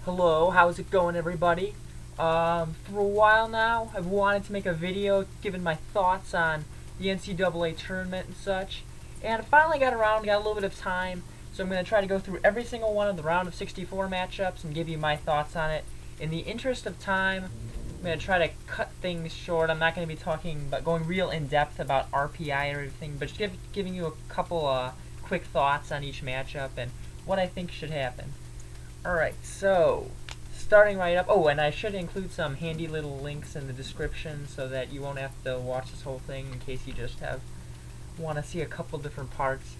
Hello, how's it going, everybody? For a while now, I've wanted to make a video giving my thoughts on the NCAA tournament and such, and I finally got around, got a little bit of time, so I'm going to try to go through every single one of the round of 64 matchups and give you my thoughts on it. In the interest of time, I'm going to try to cut things short. I'm not going to be talking about going real in-depth about RPI or everything, but just giving you a couple quick thoughts on each matchup and what I think should happen. Alright, so starting right up. Oh, and I should include some handy little links in the description so that you won't have to watch this whole thing in case you just want to see a couple different parts.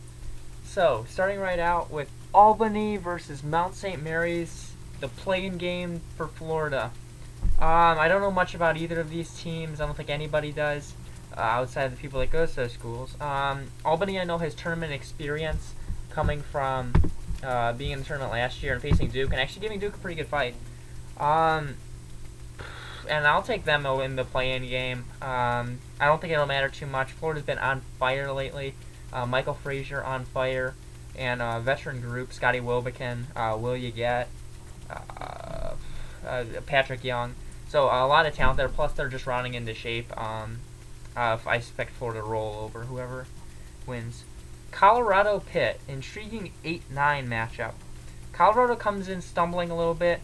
So, starting right out with Albany versus Mount St. Mary's, the play-in game for Florida. I don't know much about either of these teams. I don't think anybody does outside of the people that go to those schools. Albany, I know, has tournament experience coming from being in the tournament last year and facing Duke, and actually giving Duke a pretty good fight. And I'll take them in the play-in game. I don't think it'll matter too much. Florida's been on fire lately. Michael Frazier on fire, and veteran group, Scotty Wilbekin, Will You Get, Patrick Young. So a lot of talent there, plus they're just rounding into shape. I expect Florida to roll over whoever wins. Colorado Pitt, intriguing 8-9 matchup. Colorado comes in stumbling a little bit.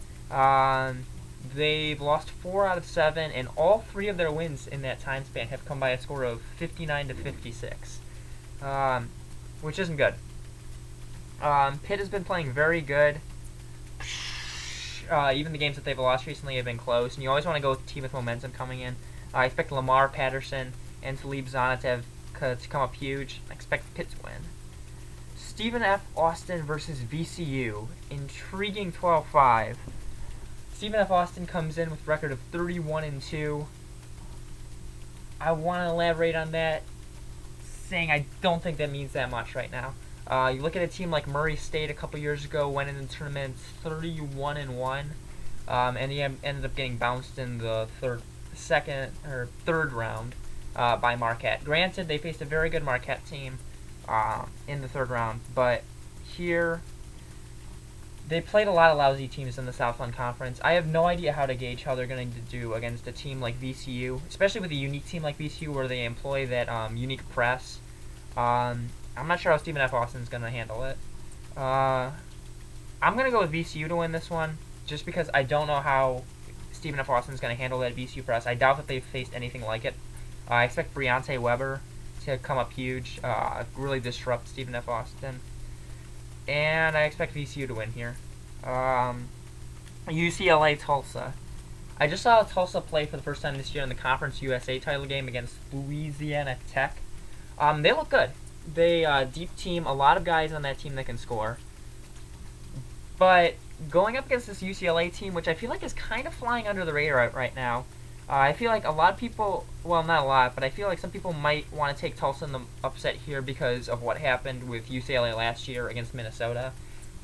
They've lost 4 out of 7, and all 3 of their wins in that time span have come by a score of 59 to 56, which isn't good. Pitt has been playing very good. Even the games that they've lost recently have been close, and you always want to go with a team with momentum coming in. I expect Lamar Patterson and Talib Zana to come up huge. I expect Pitt to win. Stephen F. Austin versus VCU. Intriguing 12-5. Stephen F. Austin comes in with a record of 31-2. I want to elaborate on that, saying I don't think that means that much right now. You look at a team like Murray State a couple years ago, went in the tournament 31-1, and he ended up getting bounced in the third round by Marquette. Granted, they faced a very good Marquette team in the third round, but here they played a lot of lousy teams in the Southland Conference. I have no idea how to gauge how they're going to do against a team like VCU, especially with a unique team like VCU where they employ that unique press. I'm not sure how Stephen F. Austin's going to handle it. I'm going to go with VCU to win this one, just because I don't know how Stephen F. Austin's going to handle that VCU press. I doubt that they've faced anything like it. I expect Briante Weber to come up huge, really disrupt Stephen F. Austin. And I expect VCU to win here. UCLA Tulsa. I just saw Tulsa play for the first time this year in the Conference USA title game against Louisiana Tech. They look good. They deep team, a lot of guys on that team that can score. But going up against this UCLA team, which I feel like is kind of flying under the radar right now, I feel like a lot of people, well, not a lot, but I feel like some people might want to take Tulsa in the upset here because of what happened with UCLA last year against Minnesota.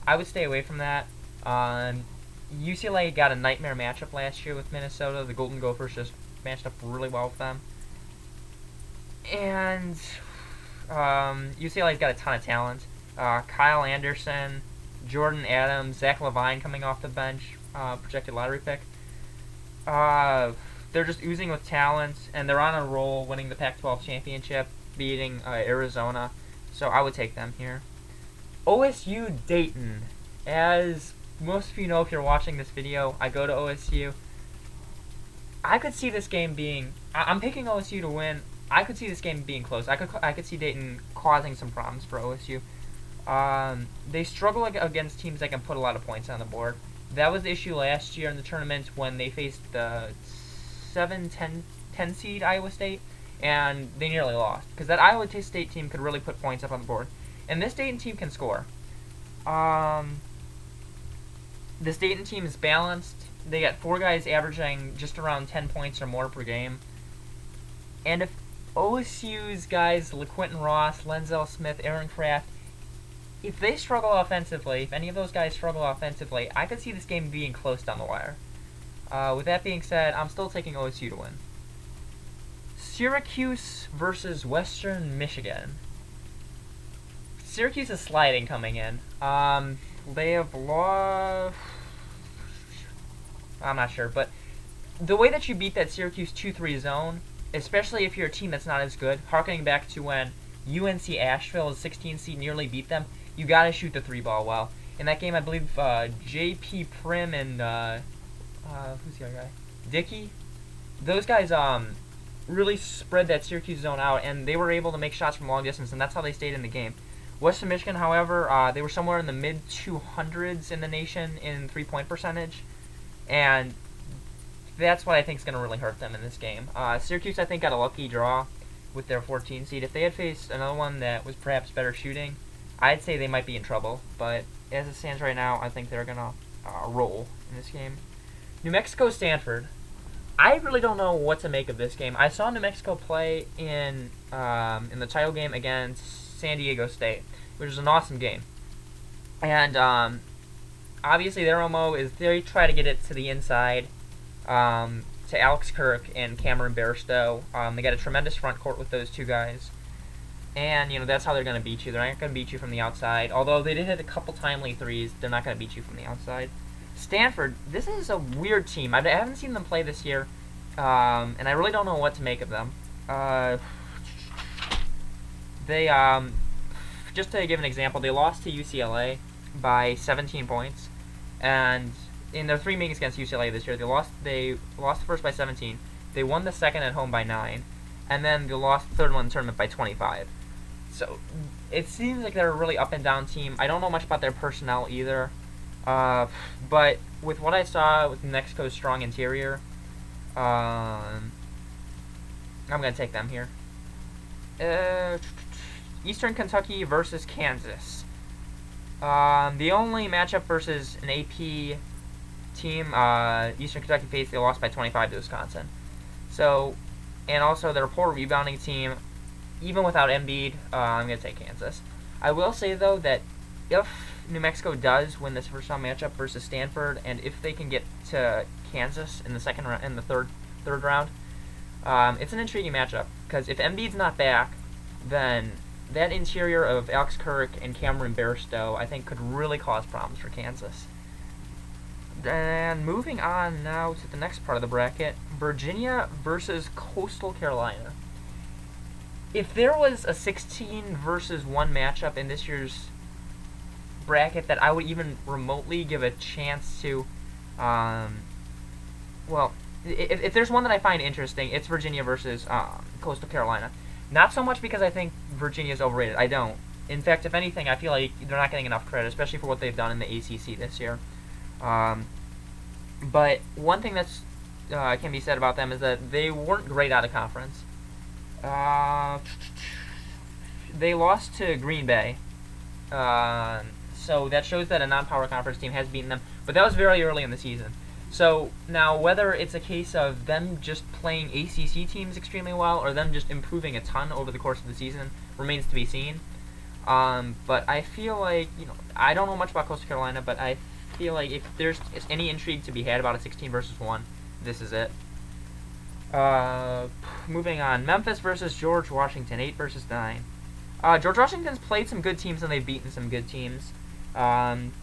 I would stay away from that. UCLA got a nightmare matchup last year with Minnesota. The Golden Gophers just matched up really well with them. And UCLA's got a ton of talent. Kyle Anderson, Jordan Adams, Zach Levine coming off the bench, projected lottery pick. They're just oozing with talent, and they're on a roll, winning the Pac-12 championship, beating Arizona. So I would take them here. OSU Dayton. As most of you know if you're watching this video, I go to OSU. I could see this game being... I'm picking OSU to win. I could see this game being close. I could see Dayton causing some problems for OSU. They struggle against teams that can put a lot of points on the board. That was the issue last year in the tournament when they faced the 7-10 seed Iowa State, and they nearly lost. Because that Iowa State team could really put points up on the board. And this Dayton team can score. This Dayton team is balanced. They got 4 guys averaging just around 10 points or more per game. And if OSU's guys, LaQuinton Ross, Lenzel Smith, Aaron Kraft, if they struggle offensively, if any of those guys struggle offensively, I could see this game being close down the wire. With that being said, I'm still taking OSU to win. Syracuse versus Western Michigan. Syracuse is sliding coming in. They have lost... I'm not sure, but the way that you beat that Syracuse 2-3 zone, especially if you're a team that's not as good, harkening back to when UNC Asheville, as 16 seed, nearly beat them, you got to shoot the 3-ball well. In that game, I believe J.P. Prim and who's the other guy? Dickey. Those guys really spread that Syracuse zone out, and they were able to make shots from long distance, and that's how they stayed in the game. Western Michigan, however, they were somewhere in the mid-200s in the nation in three-point percentage, and that's what I think is going to really hurt them in this game. Syracuse, I think, got a lucky draw with their 14 seed. If they had faced another one that was perhaps better shooting, I'd say they might be in trouble, but as it stands right now, I think they're going to roll in this game. New Mexico, Stanford. I really don't know what to make of this game. I saw New Mexico play in the title game against San Diego State, which was an awesome game. And obviously their MO is they try to get it to the inside to Alex Kirk and Cameron Bairstow. They got a tremendous front court with those two guys. And, that's how they're going to beat you. They're not going to beat you from the outside. Although they did hit a couple timely threes, they're not going to beat you from the outside. Stanford, this is a weird team. I haven't seen them play this year, and I really don't know what to make of them. They, just to give an example, they lost to UCLA by 17 points, and in their 3 meetings against UCLA this year, they lost the first by 17. They won the second at home by 9, and then they lost the third one in the tournament by 25. So it seems like they're a really up and down team. I don't know much about their personnel either. But with what I saw with New Mexico's strong interior, I'm going to take them here. Eastern Kentucky versus Kansas. The only matchup versus an AP team Eastern Kentucky faced, they lost by 25 to Wisconsin. So, and also they're a poor rebounding team. Even without Embiid, I'm going to take Kansas. I will say, though, that if New Mexico does win this first round matchup versus Stanford, and if they can get to Kansas in the second round, in the third round, it's an intriguing matchup. Because if Embiid's not back, then that interior of Alex Kirk and Cameron Bairstow, I think, could really cause problems for Kansas. And moving on now to the next part of the bracket, Virginia versus Coastal Carolina. If there was a 16 versus 1 matchup in this year's bracket that I would even remotely give a chance to, well, if there's one that I find interesting, it's Virginia versus Coastal Carolina. Not so much because I think Virginia is overrated. I don't. In fact, if anything, I feel like they're not getting enough credit, especially for what they've done in the ACC this year. But one thing that's can be said about them is that they weren't great out of conference. They lost to Green Bay. So that shows that a non-power conference team has beaten them. But that was very early in the season. So now whether it's a case of them just playing ACC teams extremely well or them just improving a ton over the course of the season remains to be seen. But I feel like, I don't know much about Coastal Carolina, but I feel like if there's any intrigue to be had about a 16 versus 1, this is it. Moving on, Memphis versus George Washington, 8 versus 9. George Washington's played some good teams and they've beaten some good teams.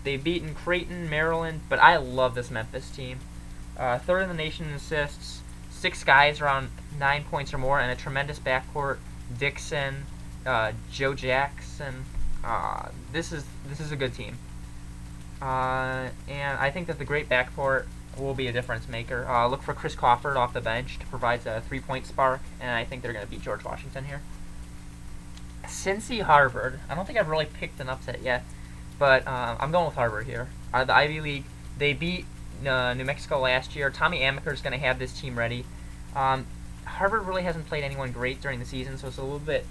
They've beaten Creighton, Maryland, but I love this Memphis team. Third in the nation in assists, 6 guys around 9 points or more, and a tremendous backcourt. Dixon, Joe Jackson. This is a good team. And I think that the great backcourt will be a difference maker. Look for Chris Crawford off the bench to provide a 3-point spark, and I think they're going to beat George Washington here. Cincy Harvard. I don't think I've really picked an upset yet, but I'm going with Harvard here. The Ivy League. They beat New Mexico last year. Tommy Amaker's going to have this team ready. Harvard really hasn't played anyone great during the season, so it's a little bit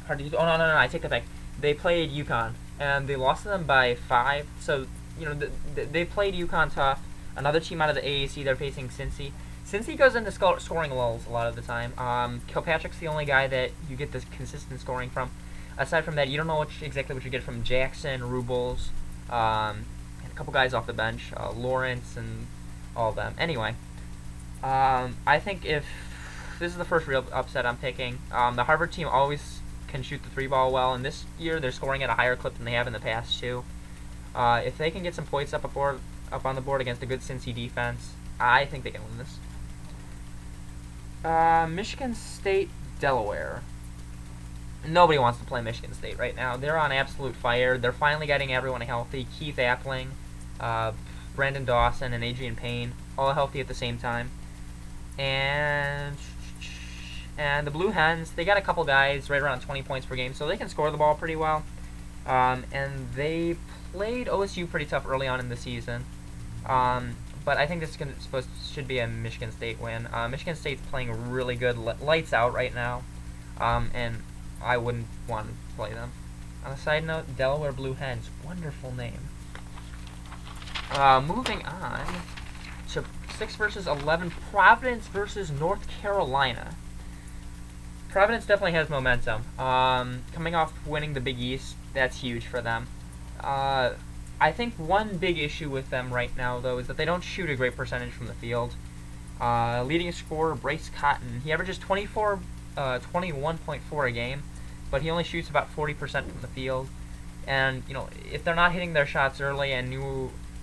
hard to do. Oh, no, I take that back. They played UConn, and they lost to them by 5. So, they played UConn tough. Another team out of the AAC, they're facing Cincy. Cincy goes into scoring lulls a lot of the time. Kilpatrick's the only guy that you get this consistent scoring from. Aside from that, you don't know exactly what you get from Jackson, Rubles, and a couple guys off the bench, Lawrence, and all of them. Anyway, I think if this is the first real upset I'm picking, the Harvard team always can shoot the 3-ball well, and this year they're scoring at a higher clip than they have in the past too. If they can get some points up on the board against a good Cincy defense, I think they can win this. Michigan State, Delaware. Nobody wants to play Michigan State right now. They're on absolute fire. They're finally getting everyone healthy. Keith Appling, Brandon Dawson, and Adrian Payne, all healthy at the same time. And the Blue Hens, they got a couple guys right around 20 points per game, so they can score the ball pretty well. And they played OSU pretty tough early on in the season. But I think this should be a Michigan State win. Michigan State's playing really good, lights out right now. And I wouldn't want to play them. On a side note, Delaware Blue Hens, wonderful name. Moving on to 6 versus 11, Providence versus North Carolina. Providence definitely has momentum. Coming off winning the Big East, that's huge for them. I think one big issue with them right now, though, is that they don't shoot a great percentage from the field. Leading scorer, Bryce Cotton, he averages 21.4 a game, but he only shoots about 40% from the field. And, you know, if they're not hitting their shots early and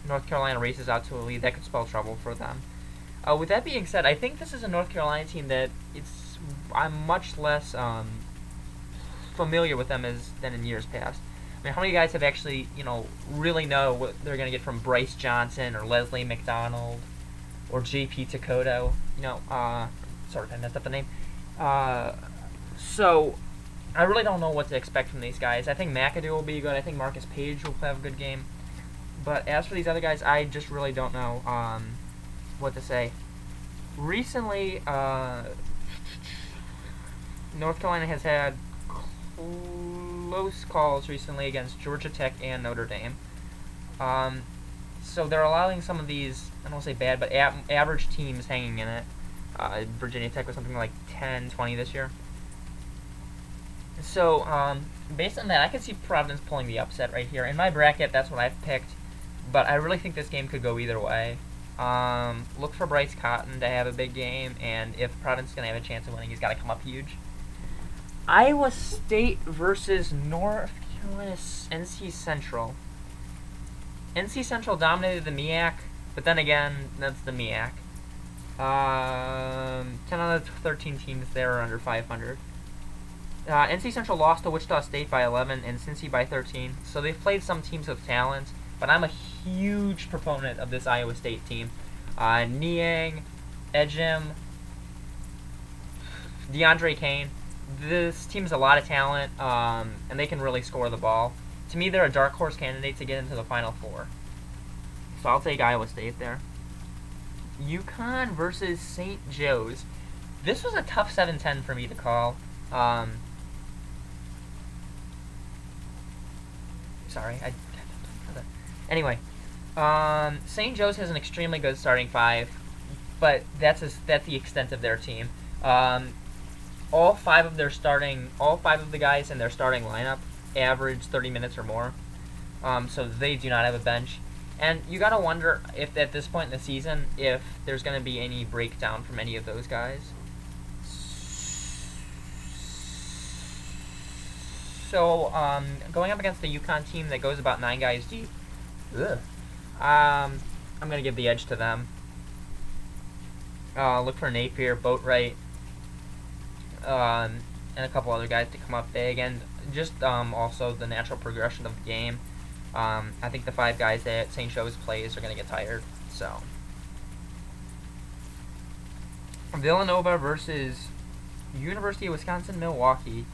North Carolina races out to a lead, that could spell trouble for them. With that being said, I think this is a North Carolina team that I'm much less familiar with them than in years past. I mean, how many guys have actually, really know what they're going to get from Bryce Johnson or Leslie McDonald or JP Dakota? Sorry if I messed up the name. So, I really don't know what to expect from these guys. I think McAdoo will be good. I think Marcus Page will have a good game. But as for these other guys, I just really don't know what to say. Recently, North Carolina has had close calls recently against Georgia Tech and Notre Dame. So they're allowing some of these, I don't want to say bad, but average teams hanging in it. Virginia Tech was something like 10-20 this year. So, based on that, I can see Providence pulling the upset right here. In my bracket, that's what I've picked. But I really think this game could go either way. Look for Bryce Cotton to have a big game, and if Providence is going to have a chance of winning, he's got to come up huge. Iowa State versus North Carolina NC Central. NC Central dominated the MEAC, but then again, that's the MEAC. 10 out of 13 teams there are under 500. NC Central lost to Wichita State by 11 and Cincy by 13, so they've played some teams with talent, but I'm a huge proponent of this Iowa State team. Niang, Ejim, DeAndre Kane. This team has a lot of talent, and they can really score the ball. To me, they're a dark horse candidate to get into the Final Four. So I'll take Iowa State there. UConn versus St. Joe's. This was a tough 7-10 for me to call. Sorry, Anyway, St. Joe's has an extremely good starting 5, but that's the extent of their team. All five of the guys in their starting lineup average 30 minutes or more, so they do not have a bench. And you gotta wonder if at this point in the season, if there's gonna be any breakdown from any of those guys. So, going up against the UConn team that goes about 9 guys deep, I'm gonna give the edge to them. Look for Napier, Boatwright, and a couple other guys to come up big, and just also the natural progression of the game. I think the 5 guys that St. Joe's plays are going to get tired. So, Villanova versus University of Wisconsin-Milwaukee.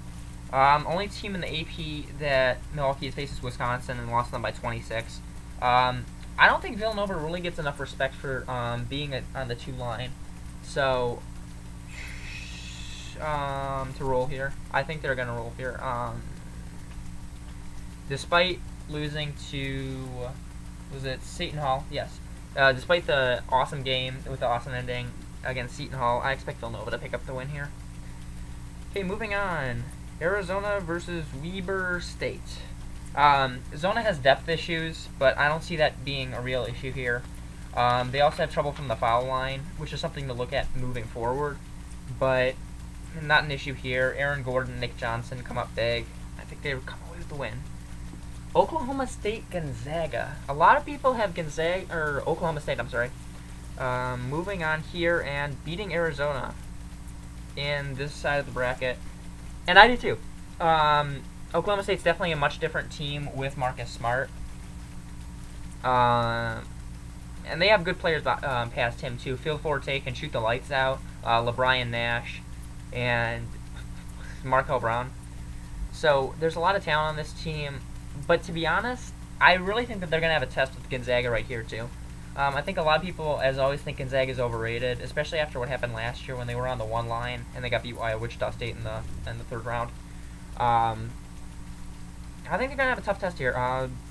Only team in the AP that Milwaukee has faced is Wisconsin and lost them by 26. I don't think Villanova really gets enough respect for being on the 2 line. So, to roll here. I think they're going to roll here. Despite losing to, was it Seton Hall? Yes. Despite the awesome game with the awesome ending against Seton Hall, I expect Villanova to pick up the win here. Okay, moving on. Arizona versus Weber State. Zona has depth issues, but I don't see that being a real issue here. They also have trouble from the foul line, which is something to look at moving forward, but not an issue here. Aaron Gordon, Nick Johnson come up big. I think they would come away with the win. Oklahoma State, Gonzaga. A lot of people have Oklahoma State, Moving on here and beating Arizona in this side of the bracket. And I do too. Oklahoma State's definitely a much different team with Marcus Smart. And they have good players past him too. Phil Forte can shoot the lights out. LeBron Nash and Markel Brown. So there's a lot of talent on this team. But to be honest, I really think that they're going to have a test with Gonzaga right here too. I think a lot of people, as always, think Gonzaga is overrated, especially after what happened last year when they were on the one line and they got beat by Wichita State in the third round. I think they're gonna have a tough test here.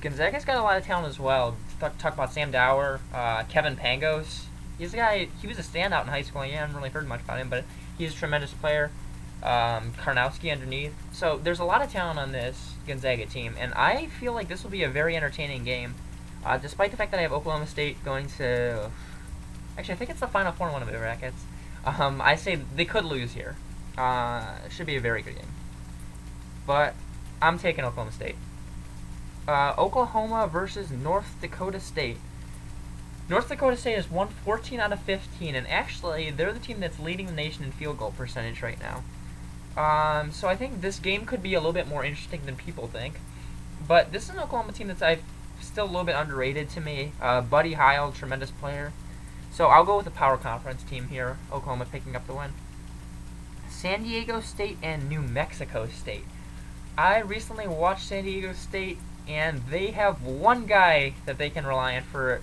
Gonzaga's got a lot of talent as well. Talk about Sam Dower, Kevin Pangos. He's a guy. He was a standout in high school. Yeah, I haven't really heard much about him, but he's a tremendous player. Karnowski underneath. So there's a lot of talent on this Gonzaga team, and I feel like this will be a very entertaining game. Despite the fact that I have Oklahoma State going to... Actually, I think it's the Final Four in one of the brackets. I say they could lose here. It should be a very good game. But I'm taking Oklahoma State. Oklahoma versus North Dakota State. North Dakota State has won 14 out of 15, and actually, they're the team that's leading the nation in field goal percentage right now. So I think this game could be a little bit more interesting than people think. But this is an Oklahoma team that's still a little bit underrated to me. Buddy Hield, tremendous player. So I'll go with the Power Conference team here. Oklahoma picking up the win. San Diego State and New Mexico State. I recently watched San Diego State, and they have one guy that they can rely on for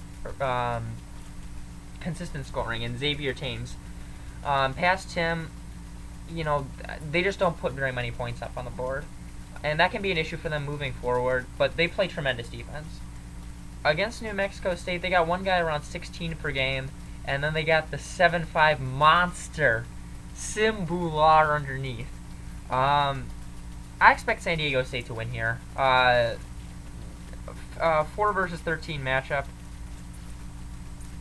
consistent scoring, and Xavier Thames. Past him, you know, they just don't put very many points up on the board. And that can be an issue for them moving forward, but they play tremendous defense. Against New Mexico State, they got one guy around 16 per game, and then they got the 7'5" monster, Sim Bhullar, underneath. I expect San Diego State to win here. 4 versus 13 matchup.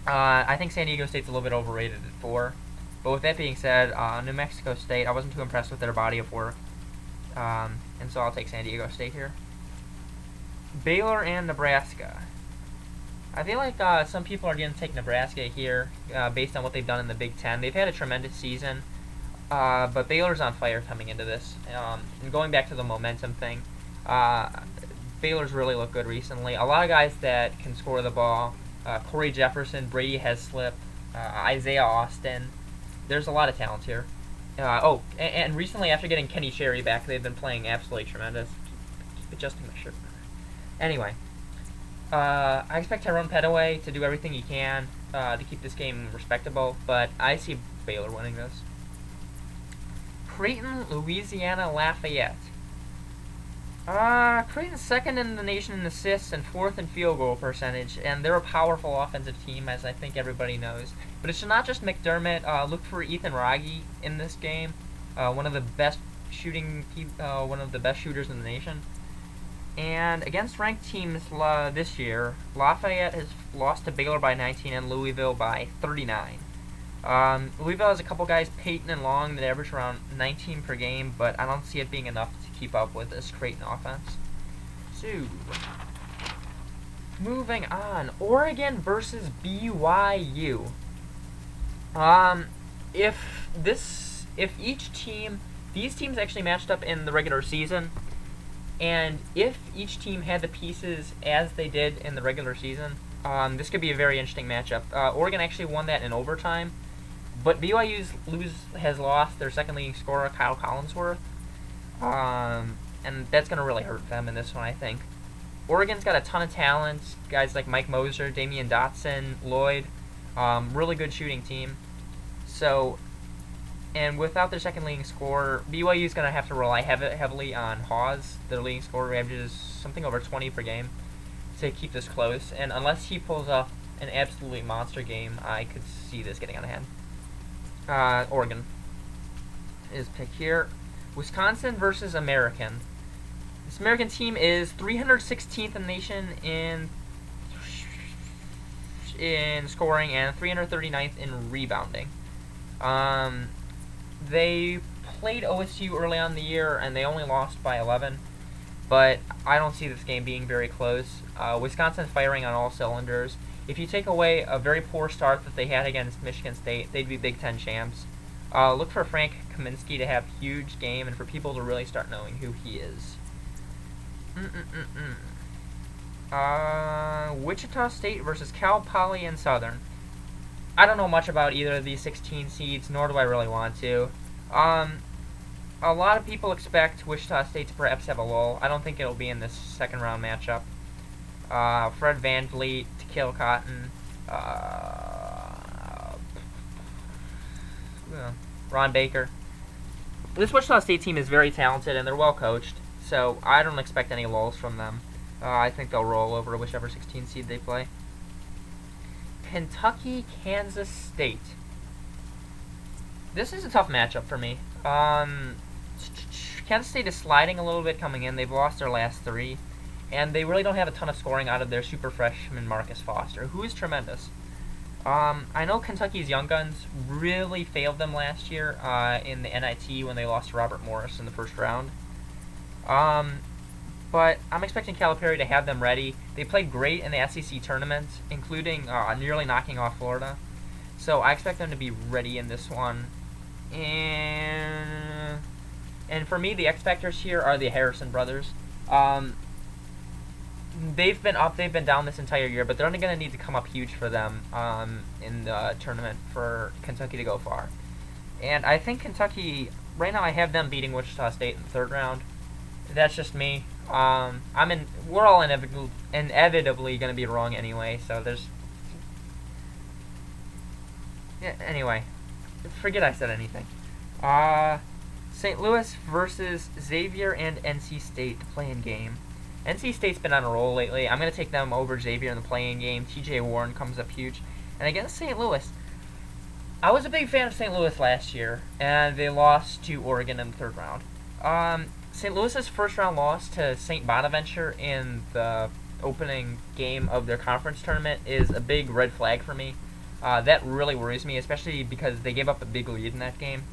I think San Diego State's a little bit overrated at 4. But with that being said, New Mexico State, I wasn't too impressed with their body of work. And so I'll take San Diego State here. Baylor and Nebraska. I feel like some people are going to take Nebraska here based on what they've done in the Big Ten. They've had a tremendous season, but Baylor's on fire coming into this. And going back to the momentum thing, Baylor's really looked good recently. A lot of guys that can score the ball. Corey Jefferson, Brady Heslip, Isaiah Austin. There's a lot of talent here. And recently, after getting Kenny Sherry back, they've been playing absolutely tremendous. Keep adjusting my shirt. Anyway, I expect Tyrone Petaway to do everything he can to keep this game respectable, but I see Baylor winning this. Creighton, Louisiana, Lafayette. Creighton's second in the nation in assists and 4th in field goal percentage, and they're a powerful offensive team, as I think everybody knows. But it's not just McDermott. Look for Ethan Wragge in this game, one of the best shooters in the nation. And against ranked teams this year, Lafayette has lost to Baylor by 19 and Louisville by 39. Louisville has a couple guys, Peyton and Long, that average around 19 per game, but I don't see it being enough to keep up with this Creighton offense. So, moving on, Oregon versus BYU. These teams actually matched up in the regular season, and if each team had the pieces as they did in the regular season, this could be a very interesting matchup. Oregon actually won that in overtime, but BYU has lost their second leading scorer, Kyle Collinsworth, and that's going to really hurt them in this one, I think. Oregon's got a ton of talent, guys like Mike Moser, Damian Dotson, Lloyd, really good shooting team. So, and without their second leading scorer, BYU's going to have to rely heavily on Hawes, their leading scorer, who averages something over 20 per game, to keep this close. And unless he pulls off an absolutely monster game, I could see this getting out of hand. Oregon is picked here. Wisconsin versus American. This American team is 316th in the nation in scoring and 339th in rebounding. They played OSU early on in the year and they only lost by 11, but I don't see this game being very close. Wisconsin's firing on all cylinders, If you take away a very poor start that they had against Michigan State, they'd be Big Ten champs. Look for Frank Kaminsky to have a huge game and for people to really start knowing who he is. Wichita State versus Cal Poly and Southern. I don't know much about either of these 16 seeds, nor do I really want to. A lot of people expect Wichita State to perhaps have a lull. I don't think it'll be in this second round matchup. Fred VanVleet, Tequil Cotton, Ron Baker. This Wichita State team is very talented and they're well coached, so I don't expect any lulls from them. I think they'll roll over whichever 16 seed they play. Kentucky, Kansas State. This is a tough matchup for me. Kansas State is sliding a little bit coming in. They've lost their last 3. And they really don't have a ton of scoring out of their super freshman Marcus Foster, who is tremendous. I know Kentucky's young guns really failed them last year in the NIT when they lost to Robert Morris in the first round. But I'm expecting Calipari to have them ready. They played great in the SEC tournament, including nearly knocking off Florida. So I expect them to be ready in this one. And for me, the X Factors here are the Harrison brothers. They've been up, they've been down this entire year, but they're only going to need to come up huge for them in the tournament for Kentucky to go far. And I think Kentucky, right now I have them beating Wichita State in the third round. That's just me. We're all inevitably going to be wrong anyway, so there's... Yeah, anyway, forget I said anything. St. Louis versus Xavier and NC State, the play-in game. NC State's been on a roll lately. I'm going to take them over Xavier in the play-in game. TJ Warren comes up huge. And against St. Louis, I was a big fan of St. Louis last year, and they lost to Oregon in the third round. St. Louis's first-round loss to St. Bonaventure in the opening game of their conference tournament is a big red flag for me. That really worries me, especially because they gave up a big lead in that game.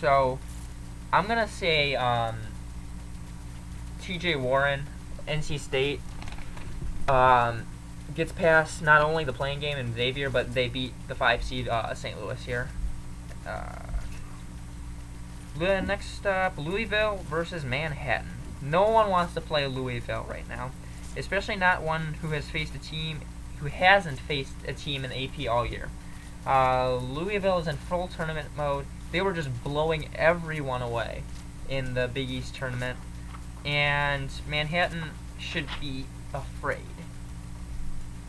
So, I'm going to say TJ Warren, NC State, gets past not only the playing game in Xavier, but they beat the 5 seed St. Louis here. Next up, Louisville versus Manhattan. No one wants to play Louisville right now, especially not one who hasn't faced a team in AP all year. Louisville is in full tournament mode. They were just blowing everyone away in the Big East tournament, and Manhattan should be afraid.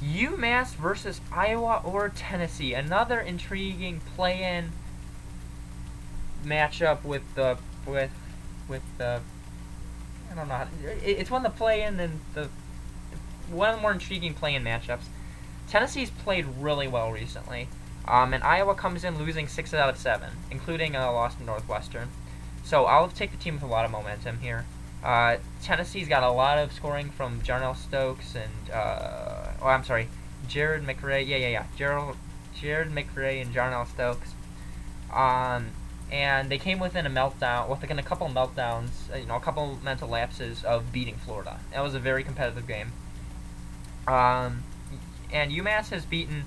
UMass versus Iowa or Tennessee. Another intriguing play-in matchup with the I don't know. It's one of the play-in and one of the more intriguing play-in matchups. Tennessee's played really well recently, and Iowa comes in losing 6 out of 7, including a loss to Northwestern. So I'll take the team with a lot of momentum here. Tennessee's got a lot of scoring from Jarnell Stokes and Jared McRae. Jared McRae and Jarnell Stokes. And they came within a couple meltdowns, a couple mental lapses of beating Florida. That was a very competitive game. And UMass has beaten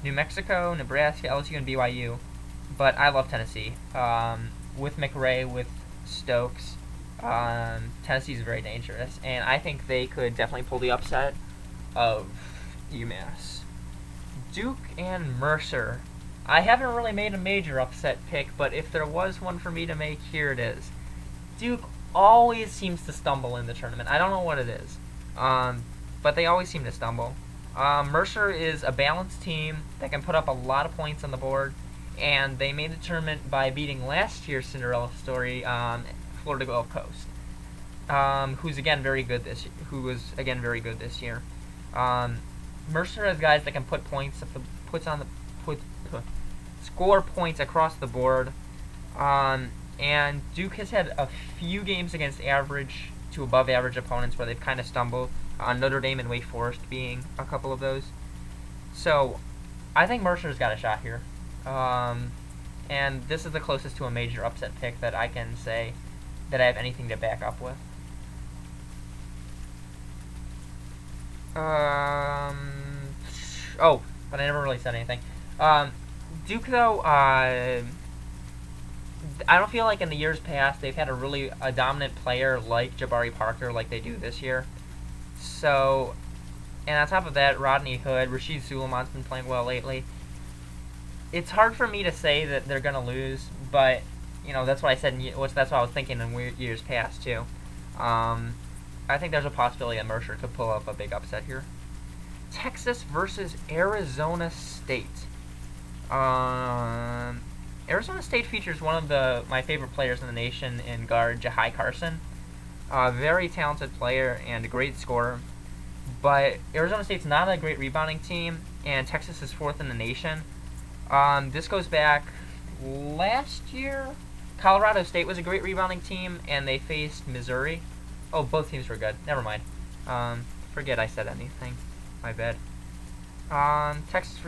New Mexico, Nebraska, LSU, and BYU. But I love Tennessee. With McRae, with Stokes, Tennessee's very dangerous. And I think they could definitely pull the upset of UMass. Duke and Mercer. I haven't really made a major upset pick, but if there was one for me to make, here it is. Duke always seems to stumble in the tournament. I don't know what it is, but they always seem to stumble. Mercer is a balanced team that can put up a lot of points on the board, and they made the tournament by beating last year's Cinderella story, Florida Gulf Coast, who was again very good this year. Mercer has guys that can put score points across the board, and Duke has had a few games against average to above average opponents where they've kind of stumbled, Notre Dame and Wake Forest being a couple of those. So I think Mercer's got a shot here, and this is the closest to a major upset pick that I can say that I have anything to back up with. Oh, but I never really said anything. Duke, though, I don't feel like in the years past they've had a dominant player like Jabari Parker like they do this year. So, and on top of that, Rodney Hood, Rasheed Suleiman's been playing well lately. It's hard for me to say that they're going to lose, but, that's what I said, that's what I was thinking in years past, too. I think there's a possibility that Mercer could pull up a big upset here. Texas versus Arizona State. Arizona State features one of my favorite players in the nation in guard Jahai Carson. Very talented player and a great scorer. But Arizona State's not a great rebounding team, and Texas is 4th in the nation. This goes back last year. Colorado State was a great rebounding team, and they faced Missouri. Oh, both teams were good. Never mind. Forget I said anything. My bad. Texas.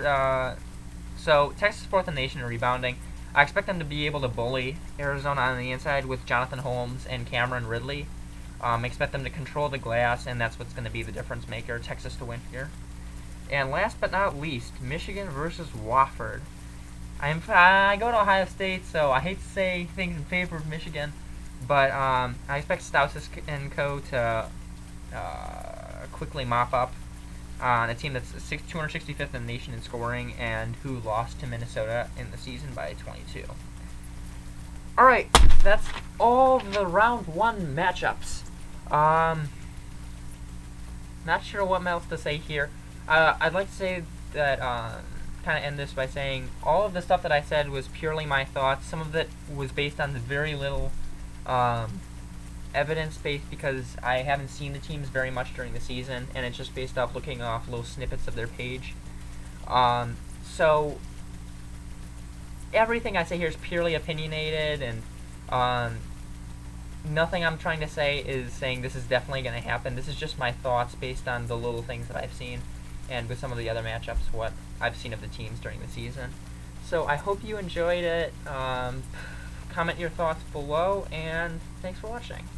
So Texas is 4th in the nation in rebounding. I expect them to be able to bully Arizona on the inside with Jonathan Holmes and Cameron Ridley. Expect them to control the glass, and that's what's going to be the difference maker. Texas to win here. And last but not least, Michigan versus Wofford. I go to Ohio State, so I hate to say things in favor of Michigan, but I expect Stouses and co. to quickly mop up on a team that's 265th in the nation in scoring and who lost to Minnesota in the season by 22. Alright, that's all the round 1 matchups. Not sure what else to say here. I'd like to say that, kind of end this by saying all of the stuff that I said was purely my thoughts. Some of it was based on the very little evidence-based because I haven't seen the teams very much during the season, and it's just based off looking off little snippets of their page. So everything I say here is purely opinionated, and nothing I'm trying to say is saying this is definitely going to happen. This is just my thoughts based on the little things that I've seen, and with some of the other matchups, what I've seen of the teams during the season. So I hope you enjoyed it. Comment your thoughts below, and thanks for watching.